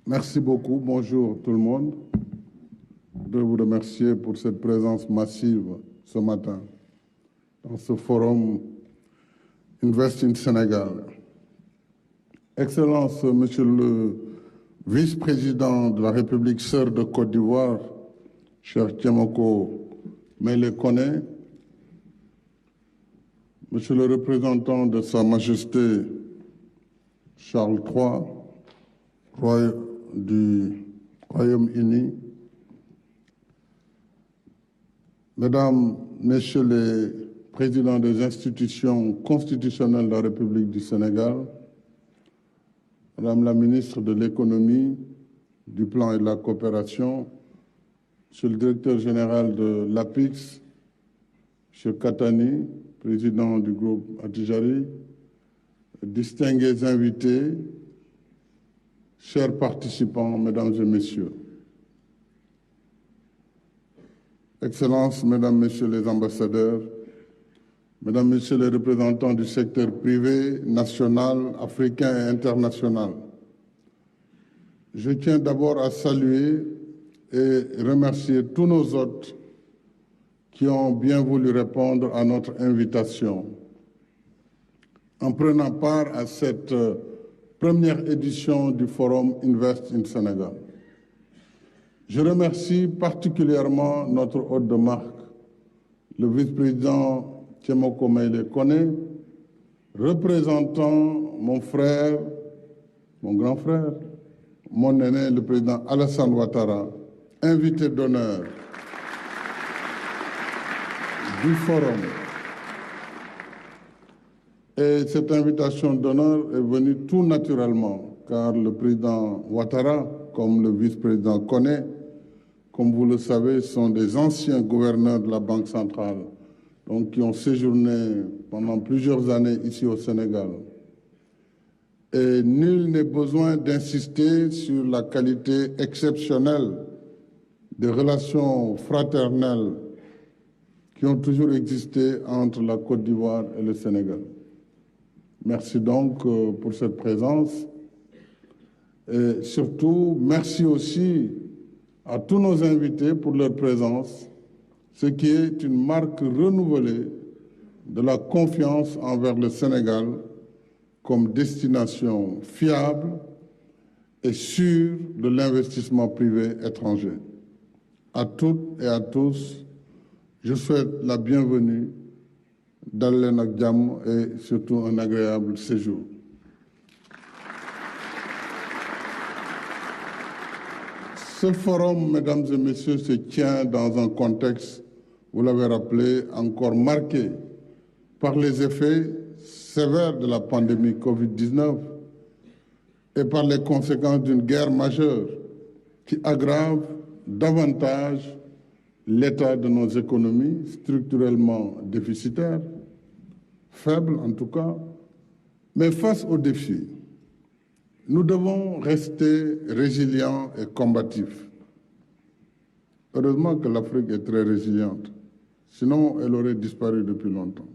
Merci beaucoup. Bonjour tout le monde. Je voudrais vous remercier pour cette présence massive ce matin dans ce forum Invest in Sénégal. Excellence, Monsieur le vice-président de la République sœur de Côte d'Ivoire, cher Tiemoko Mele Koné, Monsieur le représentant de Sa Majesté Charles III, roi du Royaume-Uni, Mesdames, Messieurs les présidents des institutions constitutionnelles de la République du Sénégal, Madame la ministre de l'Économie, du Plan et de la Coopération, Monsieur le directeur général de l'APIX, Monsieur Katani, président du groupe Attijari, distingués invités, chers participants, Mesdames et Messieurs, Excellences, Mesdames, Messieurs les ambassadeurs, Mesdames, Messieurs les représentants du secteur privé, national, africain et international, je tiens d'abord à saluer et remercier tous nos hôtes qui ont bien voulu répondre à notre invitation en prenant part à cette première édition du Forum Invest in Sénégal. Je remercie particulièrement notre hôte de marque, le vice-président Tiemoko Mele Koné, représentant mon frère, mon grand frère, mon aîné, le président Alassane Ouattara, invité d'honneur du Forum. Et cette invitation d'honneur est venue tout naturellement, car le président Ouattara, comme le vice-président Koné, comme vous le savez, sont des anciens gouverneurs de la Banque centrale, donc qui ont séjourné pendant plusieurs années ici au Sénégal. Et nul n'est besoin d'insister sur la qualité exceptionnelle des relations fraternelles qui ont toujours existé entre la Côte d'Ivoire et le Sénégal. Merci donc pour cette présence. Et surtout, merci aussi à tous nos invités pour leur présence, ce qui est une marque renouvelée de la confiance envers le Sénégal comme destination fiable et sûre de l'investissement privé étranger. À toutes et à tous, je souhaite la bienvenue, dal leen ak jàmm et surtout un agréable séjour. Ce forum, mesdames et messieurs, se tient dans un contexte, vous l'avez rappelé, encore marqué par les effets sévères de la pandémie Covid-19 et par les conséquences d'une guerre majeure qui aggrave davantage l'état de nos économies structurellement déficitaires, faibles en tout cas, mais face aux défis, nous devons rester résilients et combatifs. Heureusement que l'Afrique est très résiliente, sinon elle aurait disparu depuis longtemps.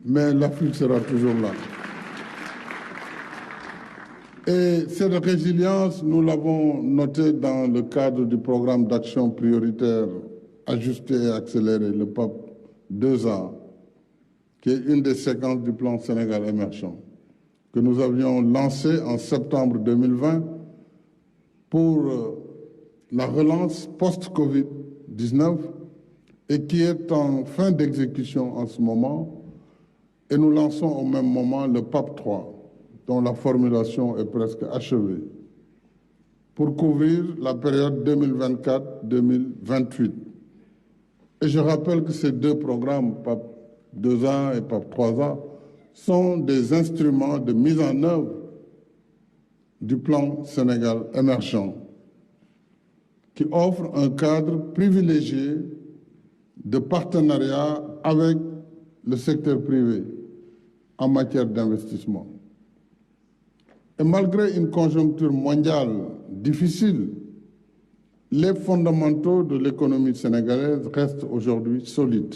Mais l'Afrique sera toujours là. Et cette résilience, nous l'avons notée dans le cadre du programme d'action prioritaire ajusté et accéléré, le PAP 2A, qui est une des séquences du plan Sénégal émergent, que nous avions lancé en septembre 2020 pour la relance post-Covid-19 et qui est en fin d'exécution en ce moment. Et nous lançons au même moment le PAP 3, dont la formulation est presque achevée, pour couvrir la période 2024-2028. Et je rappelle que ces deux programmes, PAP 2A et PAP 3A, sont des instruments de mise en œuvre du plan Sénégal émergent, qui offre un cadre privilégié de partenariat avec le secteur privé en matière d'investissement. Et malgré une conjoncture mondiale difficile, les fondamentaux de l'économie sénégalaise restent aujourd'hui solides.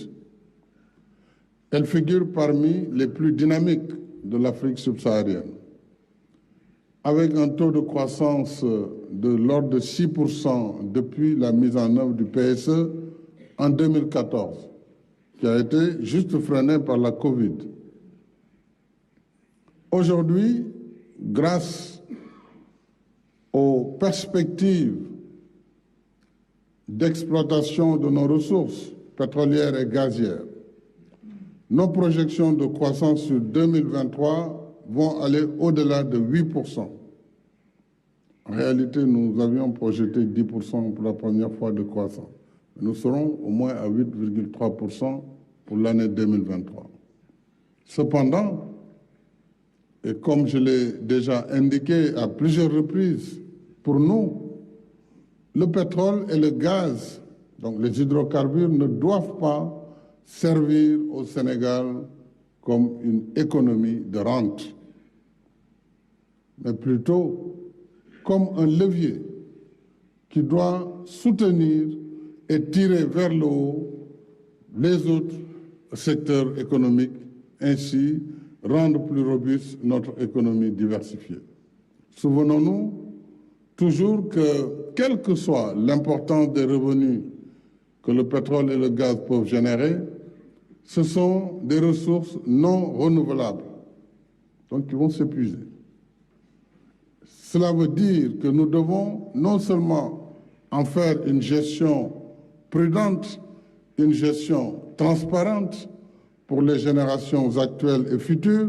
Elle figure parmi les plus dynamiques de l'Afrique subsaharienne. avec un taux de croissance de l'ordre de 6% depuis la mise en œuvre du PSE en 2014, qui a été juste freiné par la Covid. Aujourd'hui, grâce aux perspectives d'exploitation de nos ressources pétrolières et gazières, nos projections de croissance sur 2023 vont aller au-delà de 8%. En réalité, nous avions projeté 10% pour la première fois de croissance. Nous serons au moins à 8,3% pour l'année 2023. Cependant, et comme je l'ai déjà indiqué à plusieurs reprises, pour nous, le pétrole et le gaz, donc les hydrocarbures, ne doivent pas servir au Sénégal comme une économie de rente, mais plutôt comme un levier qui doit soutenir et tirer vers le haut les autres secteurs économiques, ainsi rendre plus robuste notre économie diversifiée. Souvenons-nous toujours que, quelle que soit l'importance des revenus que le pétrole et le gaz peuvent générer, ce sont des ressources non renouvelables, donc qui vont s'épuiser. Cela veut dire que nous devons non seulement en faire une gestion prudente, une gestion transparente pour les générations actuelles et futures,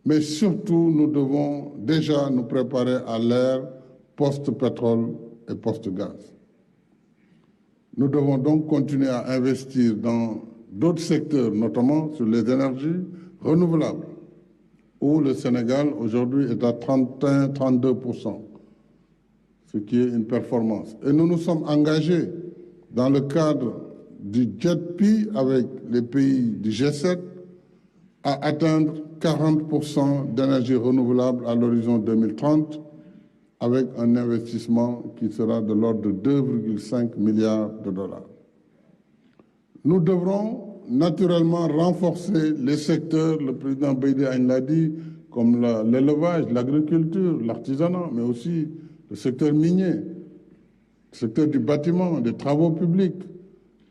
mais surtout nous devons déjà nous préparer à l'ère post-pétrole et post-gaz. Nous devons donc continuer à investir dans d'autres secteurs, notamment sur les énergies renouvelables, où le Sénégal aujourd'hui est à 31-32%, ce qui est une performance. Et nous nous sommes engagés dans le cadre du JETP avec les pays du G7 à atteindre 40% d'énergie renouvelable à l'horizon 2030, avec un investissement qui sera de l'ordre de 2,5 milliards de dollars. Nous devrons naturellement renforcer les secteurs, le président Beïdi Agne l'a dit, comme l'élevage, l'agriculture, l'artisanat, mais aussi le secteur minier, le secteur du bâtiment, des travaux publics,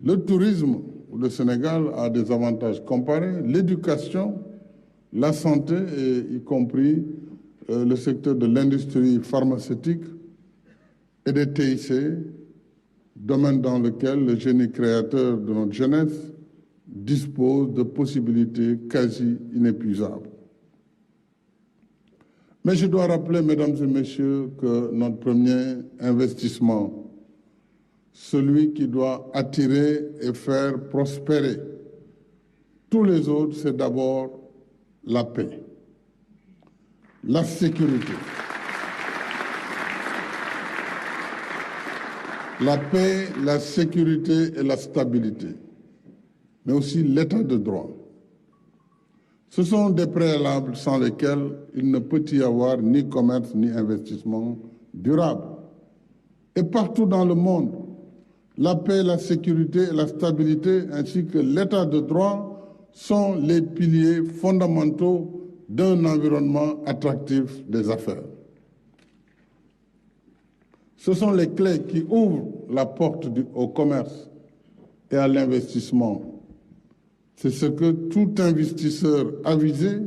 le tourisme, où le Sénégal a des avantages comparés, l'éducation, la santé, et y compris le secteur de l'industrie pharmaceutique et des TIC, domaine dans lequel le génie créateur de notre jeunesse dispose de possibilités quasi inépuisables. Mais je dois rappeler, mesdames et messieurs, que notre premier investissement, celui qui doit attirer et faire prospérer tous les autres, c'est d'abord la paix, la sécurité. La paix, la sécurité et la stabilité, mais aussi l'état de droit. Ce sont des préalables sans lesquels il ne peut y avoir ni commerce ni investissement durable. Et partout dans le monde, la paix, la sécurité et la stabilité ainsi que l'état de droit sont les piliers fondamentaux d'un environnement attractif des affaires. Ce sont les clés qui ouvrent la porte au commerce et à l'investissement. C'est ce que tout investisseur avisé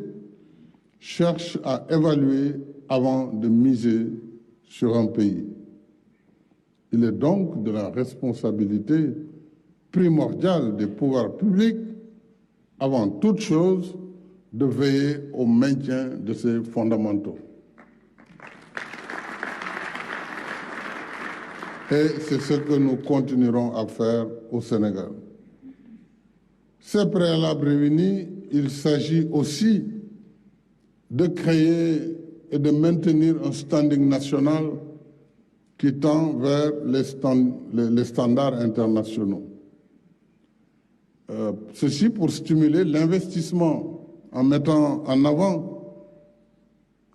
cherche à évaluer avant de miser sur un pays. Il est donc de la responsabilité primordiale des pouvoirs publics, avant toute chose, de veiller au maintien de ces fondamentaux. Et c'est ce que nous continuerons à faire au Sénégal. Ces préalables réunis, il s'agit aussi de créer et de maintenir un standing national qui tend vers les standards internationaux. Ceci pour stimuler l'investissement en mettant en avant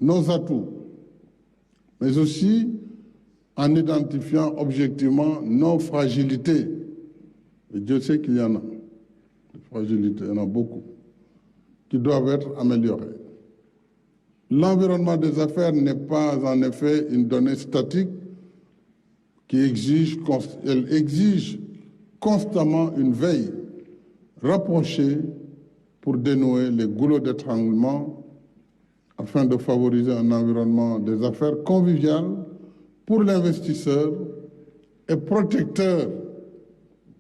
nos atouts, mais aussi en identifiant objectivement nos fragilités. Et Dieu sait qu'il y en a, des fragilités, il y en a beaucoup, qui doivent être améliorées. L'environnement des affaires n'est pas en effet une donnée statique elle exige constamment une veille rapprochée pour dénouer les goulots d'étranglement afin de favoriser un environnement des affaires convivial pour l'investisseur et protecteur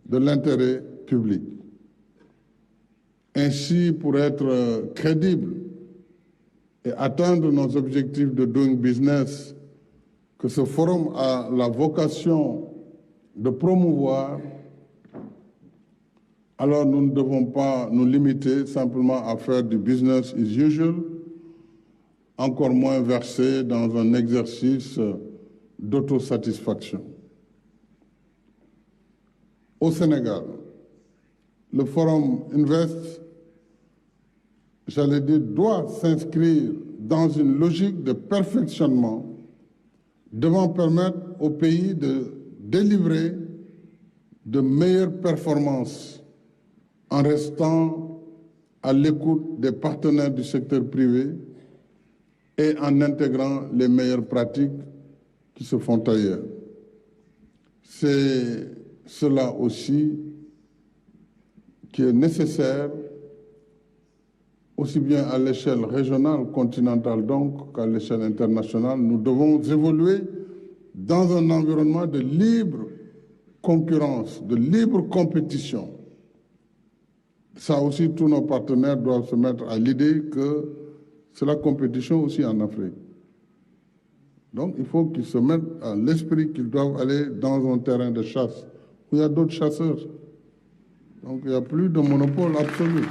de l'intérêt public. Ainsi, pour être crédible et atteindre nos objectifs de doing business que ce forum a la vocation de promouvoir, alors nous ne devons pas nous limiter simplement à faire du business as usual, encore moins verser dans un exercice d'autosatisfaction. Au Sénégal, le Forum Invest, j'allais dire, doit s'inscrire dans une logique de perfectionnement devant permettre au pays de délivrer de meilleures performances en restant à l'écoute des partenaires du secteur privé et en intégrant les meilleures pratiques qui se font ailleurs. C'est cela aussi qui est nécessaire, aussi bien à l'échelle régionale, continentale donc, qu'à l'échelle internationale. Nous devons évoluer dans un environnement de libre concurrence, de libre compétition. Ça aussi, tous nos partenaires doivent se mettre à l'idée que c'est la compétition aussi en Afrique. Donc, il faut qu'ils se mettent à l'esprit qu'ils doivent aller dans un terrain de chasse où il y a d'autres chasseurs. Donc, il n'y a plus de monopole absolu.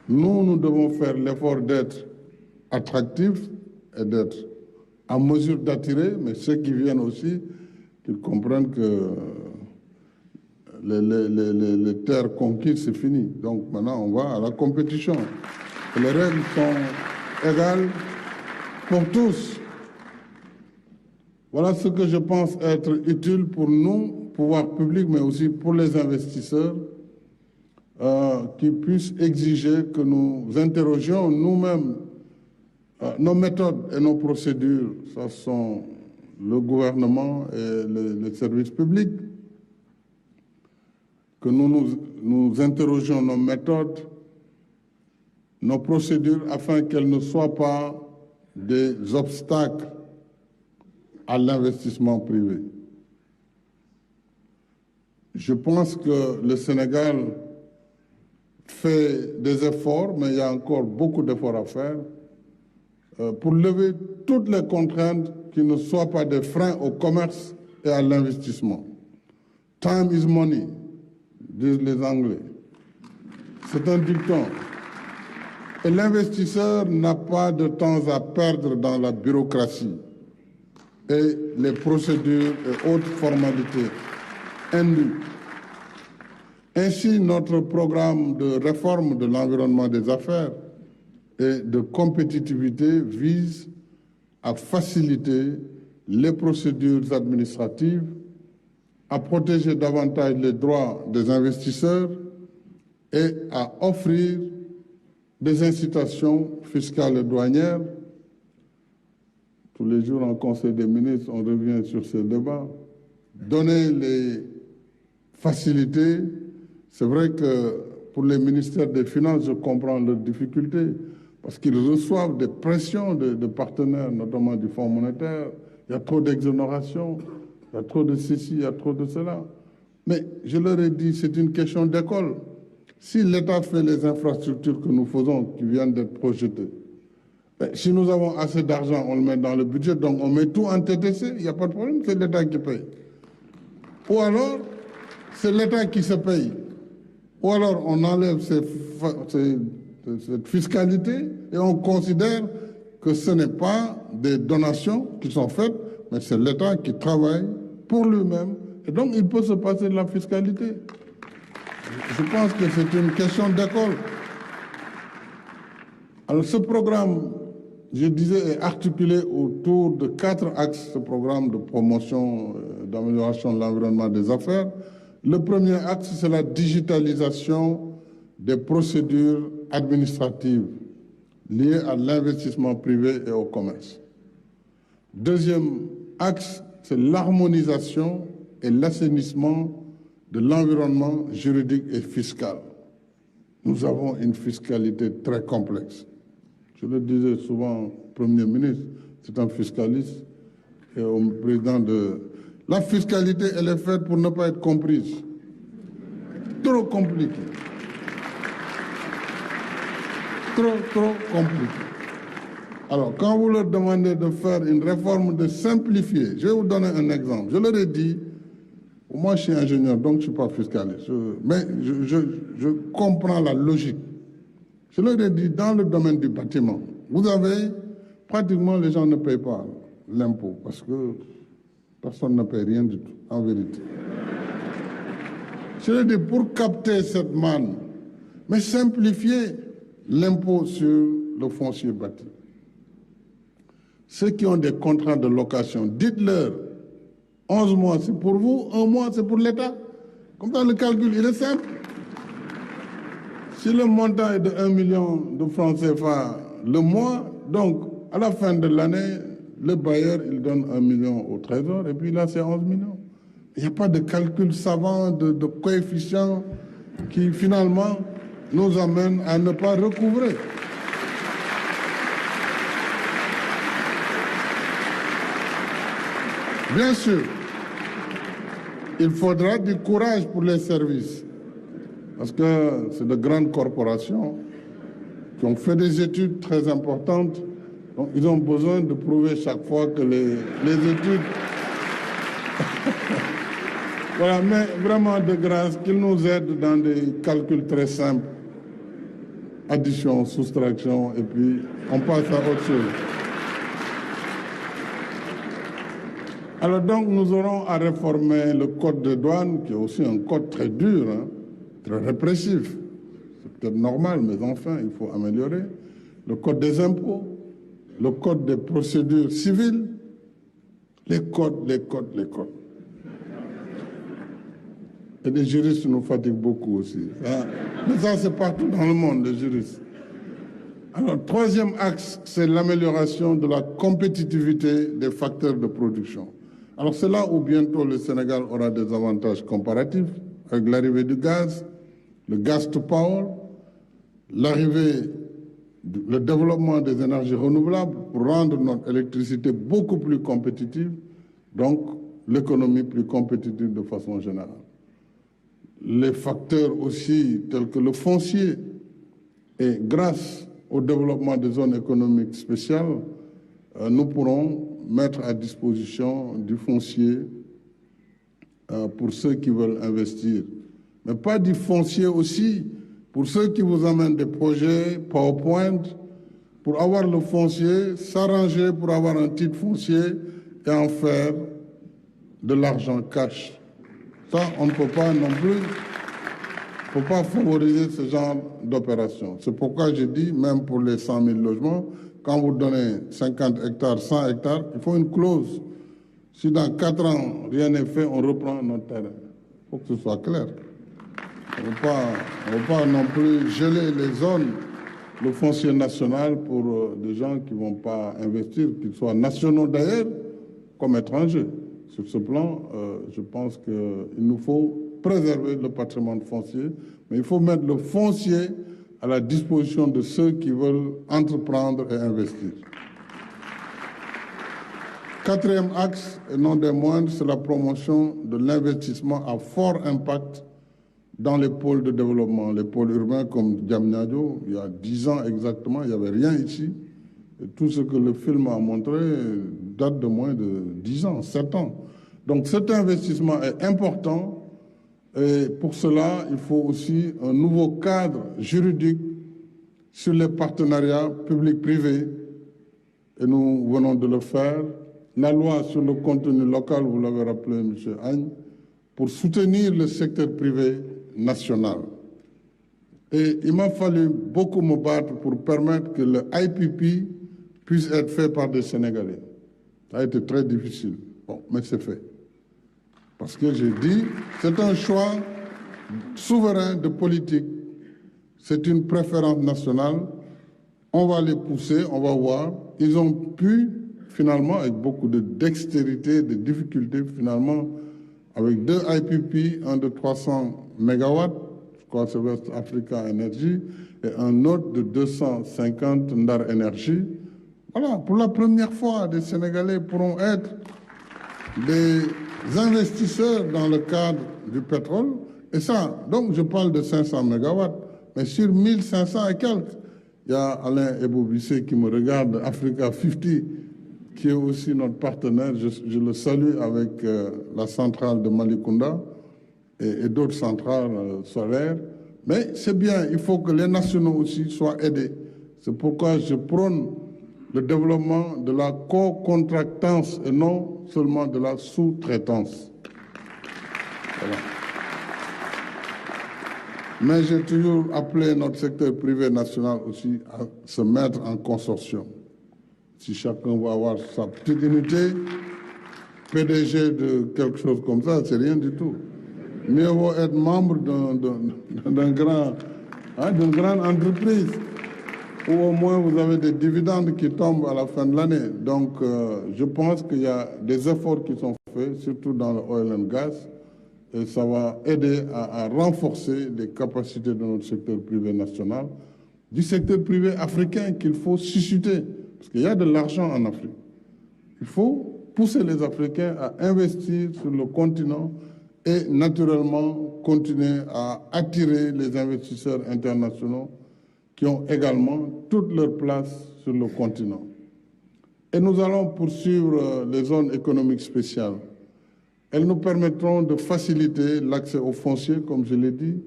Nous devons faire l'effort d'être attractifs et d'être en mesure d'attirer, mais ceux qui viennent aussi, qu'ils comprennent que les terres conquises, c'est fini. Donc maintenant, on va à la compétition. Et les règles sont égales pour tous. Voilà ce que je pense être utile pour nous, pouvoir public, mais aussi pour les investisseurs, qui puissent exiger que nous interrogions nous-mêmes nos méthodes et nos procédures. Ce sont le gouvernement et les services publics. Que nous interrogions nos méthodes, nos procédures, afin qu'elles ne soient pas des obstacles à l'investissement privé. Je pense que le Sénégal fait des efforts, mais il y a encore beaucoup d'efforts à faire pour lever toutes les contraintes qui ne soient pas des freins au commerce et à l'investissement. Time is money, disent les Anglais. C'est un dicton. Et l'investisseur n'a pas de temps à perdre dans la bureaucratie et les procédures et autres formalités indues. Ainsi, notre programme de réforme de l'environnement des affaires et de compétitivité vise à faciliter les procédures administratives, à protéger davantage les droits des investisseurs et à offrir des incitations fiscales et douanières. Tous les jours en Conseil des ministres, on revient sur ce débat. Donner les facilités. C'est vrai que pour les ministères des Finances, je comprends leurs difficultés parce qu'ils reçoivent des pressions de partenaires, notamment du Fonds monétaire. Il y a trop d'exonérations, il y a trop de ceci, il y a trop de cela. Mais je leur ai dit, c'est une question d'école. Si l'État fait les infrastructures que nous faisons, qui viennent d'être projetées, si nous avons assez d'argent, on le met dans le budget, donc on met tout en TTC, il n'y a pas de problème, c'est l'État qui paye. Ou alors, c'est l'État qui se paye. Ou alors, on enlève cette fiscalité et on considère que ce n'est pas des donations qui sont faites, mais c'est l'État qui travaille pour lui-même. Et donc, il peut se passer de la fiscalité. Je pense que c'est une question d'école. Alors, ce programme, je disais, est articulé autour de 4 axes, ce programme de promotion, d'amélioration de l'environnement des affaires. Le premier axe, c'est la digitalisation des procédures administratives liées à l'investissement privé et au commerce. Deuxième axe, c'est l'harmonisation et l'assainissement de l'environnement juridique et fiscal. Nous avons une fiscalité très complexe. Je le disais souvent au Premier ministre, c'est un fiscaliste, et au président de... La fiscalité, elle est faite pour ne pas être comprise. Trop compliqué. Trop compliqué. Alors, quand vous leur demandez de faire une réforme, de simplifier, je vais vous donner un exemple. Je leur ai dit, moi je suis ingénieur, donc je ne suis pas fiscaliste, mais je comprends la logique. Je leur ai dit, dans le domaine du bâtiment, vous avez, pratiquement les gens ne payent pas l'impôt, parce que personne ne paye rien du tout, en vérité. Je leur ai dit, pour capter cette manne, mais simplifier l'impôt sur le foncier bâti. Ceux qui ont des contrats de location, dites-leur, 11 mois c'est pour vous, 1 mois c'est pour l'État. Comme ça, le calcul, il est simple. Si le montant est de 1 million de francs CFA le mois, donc à la fin de l'année, le bailleur, il donne 1 million au trésor et puis là, c'est 11 millions. Il n'y a pas de calcul savant, de coefficient qui finalement nous amène à ne pas recouvrer. Bien sûr, il faudra du courage pour les services, parce que c'est de grandes corporations qui ont fait des études très importantes, donc ils ont besoin de prouver chaque fois que les études... Voilà, mais vraiment de grâce, qu'ils nous aident dans des calculs très simples, addition, soustraction, et puis on passe à autre chose. Alors donc, nous aurons à réformer le code de douane, qui est aussi un code très dur, hein, très répressif. C'est peut-être normal, mais enfin, il faut améliorer. Le code des impôts, le code des procédures civiles, les codes. Et les juristes nous fatiguent beaucoup aussi. Hein. Mais ça, c'est partout dans le monde, les juristes. Alors, troisième axe, c'est l'amélioration de la compétitivité des facteurs de production. Alors, c'est là où bientôt le Sénégal aura des avantages comparatifs avec l'arrivée du gaz, le gas to power, le développement des énergies renouvelables pour rendre notre électricité beaucoup plus compétitive, donc l'économie plus compétitive de façon générale. Les facteurs aussi tels que le foncier, et grâce au développement des zones économiques spéciales, nous pourrons mettre à disposition du foncier pour ceux qui veulent investir. Mais pas du foncier aussi pour ceux qui vous amènent des projets PowerPoint, pour avoir le foncier, s'arranger pour avoir un titre foncier et en faire de l'argent cash. Ça, on ne peut pas non plus, il ne faut pas favoriser ce genre d'opération. C'est pourquoi j'ai dit, même pour les 100 000 logements, quand vous donnez 50 hectares, 100 hectares, il faut une clause. Si dans 4 ans, rien n'est fait, on reprend notre terrain. Il faut que ce soit clair. On ne veut pas non plus geler les zones, le foncier national pour des gens qui ne vont pas investir, qu'ils soient nationaux d'ailleurs, comme étrangers. Sur ce plan, je pense qu'il nous faut préserver le patrimoine foncier, mais il faut mettre le foncier à la disposition de ceux qui veulent entreprendre et investir. Quatrième axe, et non des moindres, c'est la promotion de l'investissement à fort impact dans les pôles de développement, les pôles urbains comme Diamniadio. Il y a 10 ans exactement, il n'y avait rien ici. Et tout ce que le film a montré date de moins de 10 ans, 7 ans. Donc cet investissement est important et pour cela, il faut aussi un nouveau cadre juridique sur les partenariats publics-privés et nous venons de le faire. La loi sur le contenu local, vous l'avez rappelé, M. Agne, pour soutenir le secteur privé national. Et il m'a fallu beaucoup me battre pour permettre que le IPP puisse être fait par des Sénégalais. Ça a été très difficile. Bon, mais c'est fait. Parce que j'ai dit, c'est un choix souverain de politique. c'est une préférence nationale. On va les pousser, on va voir. Ils ont pu, finalement, avec beaucoup de dextérité, de difficultés, finalement, avec 2 IPP, un de 300 MW, je crois que c'est West Africa Energy, et un autre de 250 Ndar Energy. Voilà, pour la première fois, des Sénégalais pourront être des investisseurs dans le cadre du pétrole. Et ça, donc je parle de 500 MW, mais sur 1500 et quelques, il y a Alain Eboubissé qui me regarde, Africa 50, qui est aussi notre partenaire. Je le salue avec la centrale de Malicounda et d'autres centrales solaires. Mais c'est bien, il faut que les nationaux aussi soient aidés. C'est pourquoi je prône le développement de la co-contractance et non seulement de la sous-traitance. Voilà. Mais j'ai toujours appelé notre secteur privé national aussi à se mettre en consortium. Si chacun va avoir sa petite unité, PDG de quelque chose comme ça, c'est rien du tout. Mieux vaut être membre d'une grande entreprise où au moins vous avez des dividendes qui tombent à la fin de l'année. Donc, je pense qu'il y a des efforts qui sont faits, surtout dans le oil and gas, et ça va aider à renforcer les capacités de notre secteur privé national, du secteur privé africain qu'il faut susciter, parce qu'il y a de l'argent en Afrique. Il faut pousser les Africains à investir sur le continent et naturellement continuer à attirer les investisseurs internationaux qui ont également toute leur place sur le continent. Et nous allons poursuivre les zones économiques spéciales. Elles nous permettront de faciliter l'accès aux fonciers, comme je l'ai dit.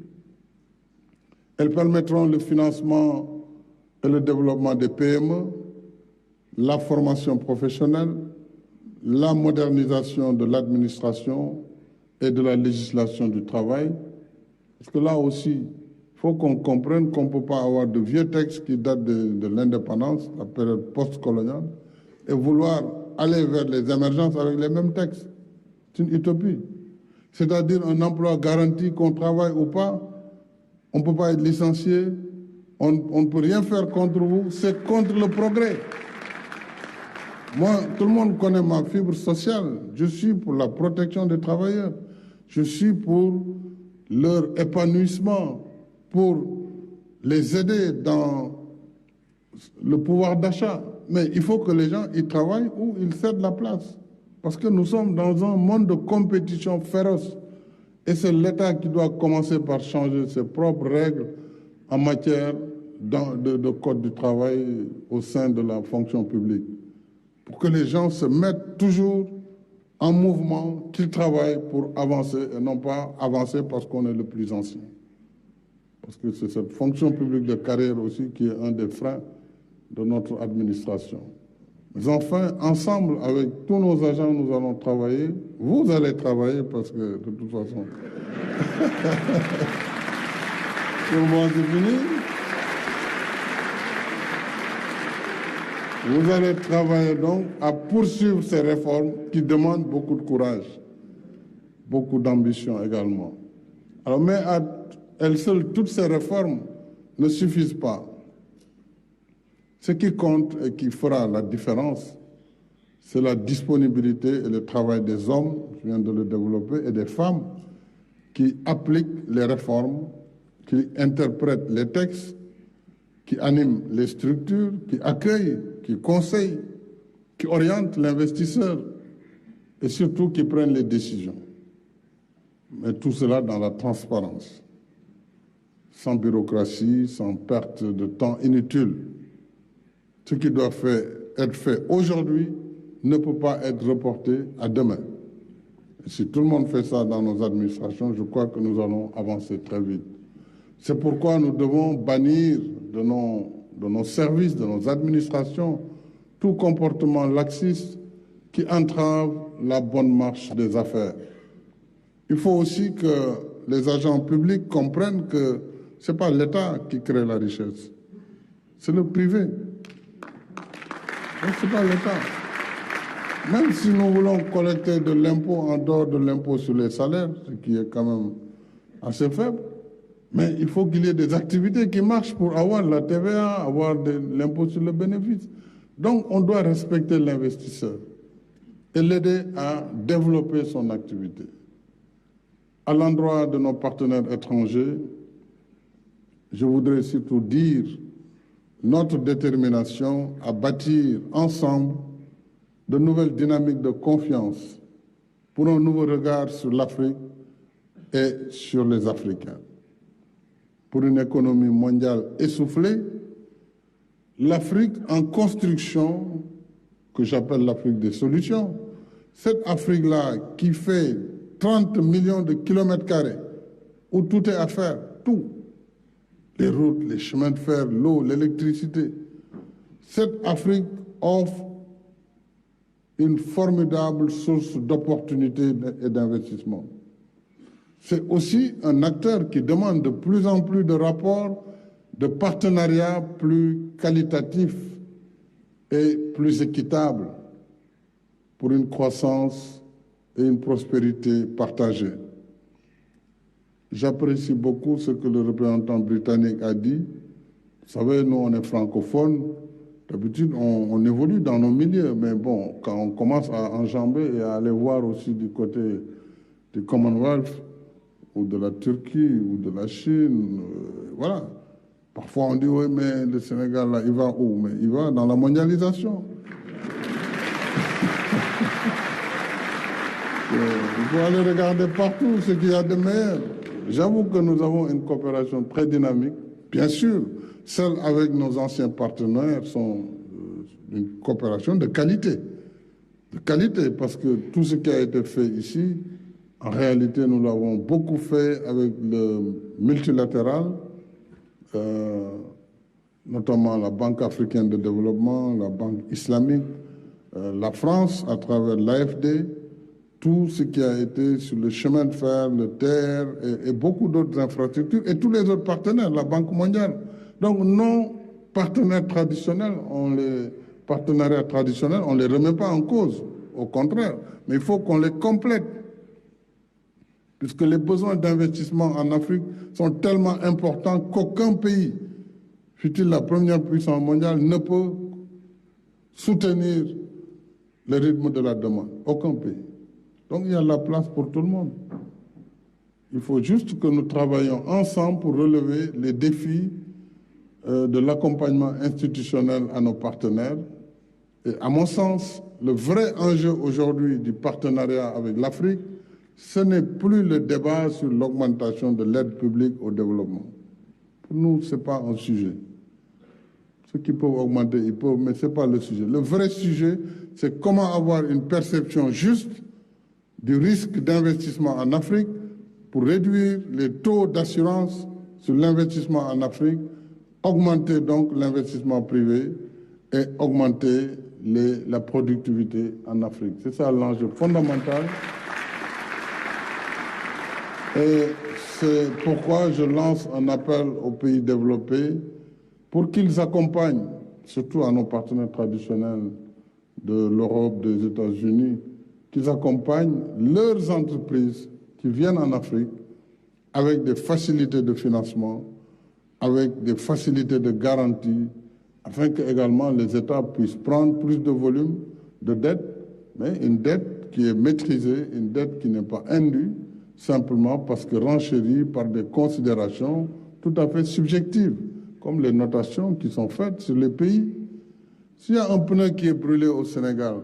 Elles permettront le financement et le développement des PME, la formation professionnelle, la modernisation de l'administration et de la législation du travail. Parce que là aussi, il faut qu'on comprenne qu'on ne peut pas avoir de vieux textes qui datent de l'indépendance, la période post-coloniale, et vouloir aller vers les émergences avec les mêmes textes. C'est une utopie. C'est-à-dire un emploi garanti, qu'on travaille ou pas, on ne peut pas être licencié, on ne peut rien faire contre vous, c'est contre le progrès. Moi, tout le monde connaît ma fibre sociale. Je suis pour la protection des travailleurs. Je suis pour leur épanouissement, pour les aider dans le pouvoir d'achat. Mais il faut que les gens y travaillent ou ils cèdent la place. Parce que nous sommes dans un monde de compétition féroce. Et c'est l'État qui doit commencer par changer ses propres règles en matière de code du travail au sein de la fonction publique. Pour que les gens se mettent toujours en mouvement, qu'ils travaillent pour avancer et non pas avancer parce qu'on est le plus ancien. Parce que c'est cette fonction publique de carrière aussi qui est un des freins de notre administration. Mais enfin, ensemble, avec tous nos agents, nous allons travailler. Vous allez travailler parce que, de toute façon, pour moi, c'est fini. Vous allez travailler donc à poursuivre ces réformes qui demandent beaucoup de courage, beaucoup d'ambition également. Alors, mais à elles seules, toutes ces réformes ne suffisent pas. Ce qui compte et qui fera la différence, c'est la disponibilité et le travail des hommes, je viens de le développer, et des femmes qui appliquent les réformes, qui interprètent les textes, qui animent les structures, qui accueillent, qui conseillent, qui orientent l'investisseur et surtout qui prennent les décisions. Mais tout cela dans la transparence, sans bureaucratie, sans perte de temps inutile. Ce qui doit être fait aujourd'hui ne peut pas être reporté à demain. Et si tout le monde fait ça dans nos administrations, je crois que nous allons avancer très vite. C'est pourquoi nous devons bannir de nos services, de nos administrations, tout comportement laxiste qui entrave la bonne marche des affaires. Il faut aussi que les agents publics comprennent que ce n'est pas l'État qui crée la richesse, c'est le privé. Ce n'est pas l'État. Même si nous voulons collecter de l'impôt en dehors de l'impôt sur les salaires, ce qui est quand même assez faible, Mais il faut qu'il y ait des activités qui marchent pour avoir la TVA, avoir l'impôt sur le bénéfice. Donc, on doit respecter l'investisseur et l'aider à développer son activité. À l'endroit de nos partenaires étrangers, je voudrais surtout dire notre détermination à bâtir ensemble de nouvelles dynamiques de confiance pour un nouveau regard sur l'Afrique et sur les Africains. Pour une économie mondiale essoufflée, l'Afrique en construction, que j'appelle l'Afrique des solutions, cette Afrique-là qui fait 30 millions de kilomètres carrés, où tout est à faire, tout. Les routes, les chemins de fer, l'eau, l'électricité. Cette Afrique offre une formidable source d'opportunités et d'investissement. C'est aussi un acteur qui demande de plus en plus de rapports, de partenariats plus qualitatifs et plus équitables pour une croissance et une prospérité partagée. J'apprécie beaucoup ce que le représentant britannique a dit. Vous savez, nous, on est francophones. D'habitude, on évolue dans nos milieux. Mais bon, quand on commence à enjamber et à aller voir aussi du côté du Commonwealth, ou de la Turquie, ou de la Chine, voilà. Parfois, on dit, oui, mais le Sénégal, là, il va où? Mais il va dans la mondialisation. Il faut aller regarder partout ce qu'il y a de meilleur. J'avoue que nous avons une coopération très dynamique. Bien sûr, celles avec nos anciens partenaires sont une coopération de qualité. De qualité, parce que tout ce qui a été fait ici, en réalité, nous l'avons beaucoup fait avec le multilatéral, notamment la Banque africaine de développement, la Banque islamique, la France à travers l'AFD, tout ce qui a été sur le chemin de fer, le TER et beaucoup d'autres infrastructures, et tous les autres partenaires, la Banque mondiale. Donc nos partenaires traditionnels, partenariats traditionnels, on ne les remet pas en cause, au contraire, mais il faut qu'on les complète, puisque les besoins d'investissement en Afrique sont tellement importants qu'aucun pays, fût-il la première puissance mondiale, ne peut soutenir le rythme de la demande. Aucun pays. Donc il y a la place pour tout le monde. Il faut juste que nous travaillions ensemble pour relever les défis de l'accompagnement institutionnel à nos partenaires. Et à mon sens, le vrai enjeu aujourd'hui du partenariat avec l'Afrique, ce n'est plus le débat sur l'augmentation de l'aide publique au développement. Pour nous, ce n'est pas un sujet. Ceux qui peuvent augmenter, ils peuvent, mais ce n'est pas le sujet. Le vrai sujet, c'est comment avoir une perception juste du risque d'investissement en Afrique pour réduire les taux d'assurance sur l'investissement en Afrique, augmenter donc l'investissement privé et augmenter la productivité en Afrique. C'est ça l'enjeu fondamental. Et c'est pourquoi je lance un appel aux pays développés pour qu'ils accompagnent, surtout à nos partenaires traditionnels de l'Europe, des États-Unis, qu'ils accompagnent leurs entreprises qui viennent en Afrique avec des facilités de financement, avec des facilités de garantie, afin que également les États puissent prendre plus de volume de dette, mais une dette qui est maîtrisée, une dette qui n'est pas indue, simplement parce que renchérie par des considérations tout à fait subjectives, comme les notations qui sont faites sur les pays. S'il y a un pneu qui est brûlé au Sénégal,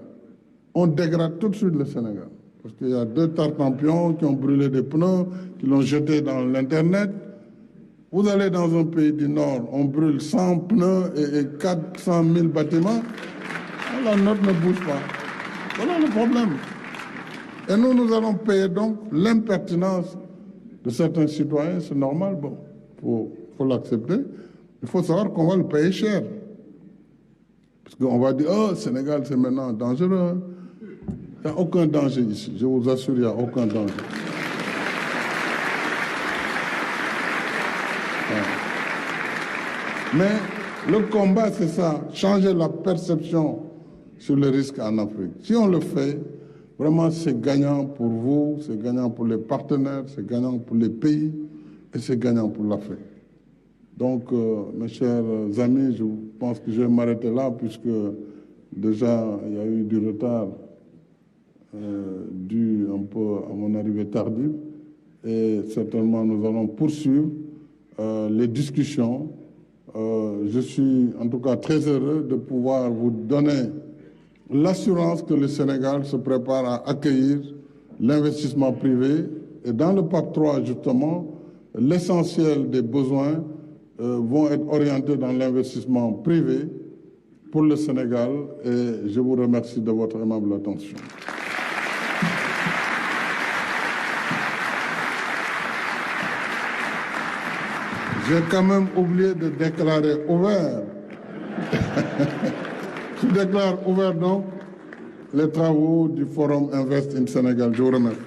on dégrade tout de suite le Sénégal. Parce qu'il y a 2 tartampions qui ont brûlé des pneus, qui l'ont jeté dans l'Internet. Vous allez dans un pays du Nord, on brûle 100 pneus et 400 000 bâtiments. La note ne bouge pas. Voilà le problème. Et nous allons payer donc l'impertinence de certains citoyens, c'est normal, bon, faut l'accepter. Il faut savoir qu'on va le payer cher. Parce qu'on va dire, oh, Sénégal, c'est maintenant dangereux. Il n'y a aucun danger ici, je vous assure, il n'y a aucun danger. Mais le combat, c'est ça, changer la perception sur le risque en Afrique. Si on le fait, vraiment, c'est gagnant pour vous, c'est gagnant pour les partenaires, c'est gagnant pour les pays, et c'est gagnant pour l'Afrique. Donc, mes chers amis, je pense que je vais m'arrêter là puisque déjà il y a eu du retard dû un peu à mon arrivée tardive et certainement nous allons poursuivre les discussions. Je suis en tout cas très heureux de pouvoir vous donner l'assurance que le Sénégal se prépare à accueillir l'investissement privé et dans le pacte 3 justement, l'essentiel des besoins vont être orientés dans l'investissement privé pour le Sénégal et je vous remercie de votre aimable attention. J'ai quand même oublié de déclarer ouvert. Je déclare ouvert donc les travaux du Forum Invest in Sénégal. Je vous remercie.